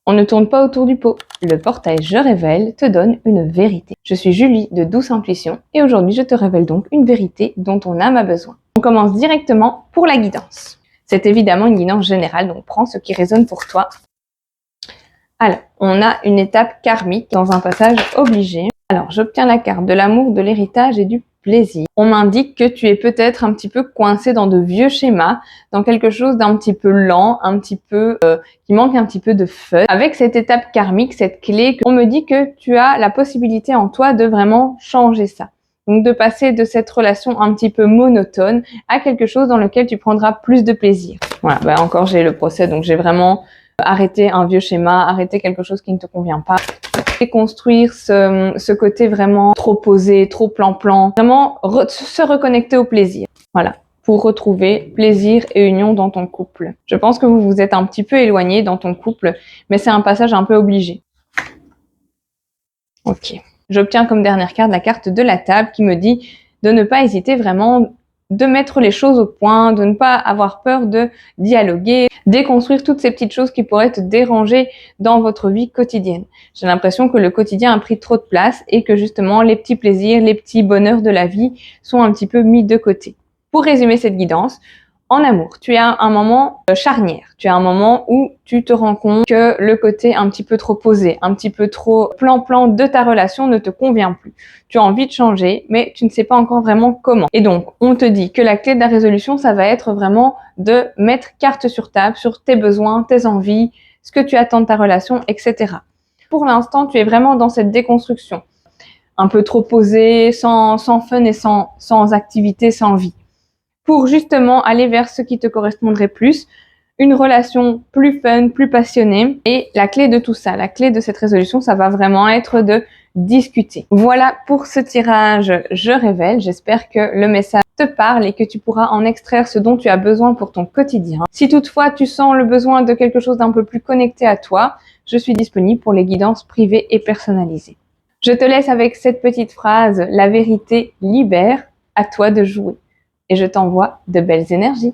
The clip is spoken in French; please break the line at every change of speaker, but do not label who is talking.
On ne tourne pas autour du pot. Le portail Je révèle te donne une vérité. Je suis Julie de Douce Intuition et aujourd'hui je te révèle donc une vérité dont ton âme a besoin. On commence directement pour la guidance. C'est évidemment une guidance générale, donc prends ce qui résonne pour toi. Alors, on a une étape karmique dans un passage obligé. Alors, j'obtiens la carte de l'amour, de l'héritage et du plaisir. On m'indique que tu es peut-être un petit peu coincé dans de vieux schémas, dans quelque chose d'un petit peu lent, un petit peu qui manque un petit peu de fun. Avec cette étape karmique, cette clé, on me dit que tu as la possibilité en toi de vraiment changer ça. Donc de passer de cette relation un petit peu monotone à quelque chose dans lequel tu prendras plus de plaisir. Voilà, bah encore j'ai le procès, donc j'ai vraiment arrêté un vieux schéma, arrêter quelque chose qui ne te convient pas. Déconstruire ce côté vraiment trop posé, trop plan-plan. Vraiment se reconnecter au plaisir. Voilà, pour retrouver plaisir et union dans ton couple. Je pense que vous vous êtes un petit peu éloigné dans ton couple, mais c'est un passage un peu obligé. Ok. J'obtiens comme dernière carte la carte de la table qui me dit de ne pas hésiter vraiment de mettre les choses au point, de ne pas avoir peur de dialoguer, déconstruire toutes ces petites choses qui pourraient te déranger dans votre vie quotidienne. J'ai l'impression que le quotidien a pris trop de place et que justement les petits plaisirs, les petits bonheurs de la vie sont un petit peu mis de côté. Pour résumer cette guidance, en amour, tu as un moment charnière, tu as un moment où tu te rends compte que le côté un petit peu trop posé, un petit peu trop plan-plan de ta relation ne te convient plus. Tu as envie de changer, mais tu ne sais pas encore vraiment comment. Et donc, on te dit que la clé de la résolution, ça va être vraiment de mettre carte sur table sur tes besoins, tes envies, ce que tu attends de ta relation, etc. Pour l'instant, tu es vraiment dans cette déconstruction. Un peu trop posé, sans fun et sans activité, sans vie. Pour justement aller vers ce qui te correspondrait plus, une relation plus fun, plus passionnée. Et la clé de tout ça, la clé de cette résolution, ça va vraiment être de discuter. Voilà pour ce tirage Je révèle. J'espère que le message te parle et que tu pourras en extraire ce dont tu as besoin pour ton quotidien. Si toutefois tu sens le besoin de quelque chose d'un peu plus connecté à toi, je suis disponible pour les guidances privées et personnalisées. Je te laisse avec cette petite phrase, la vérité libère, à toi de jouer. Et je t'envoie de belles énergies.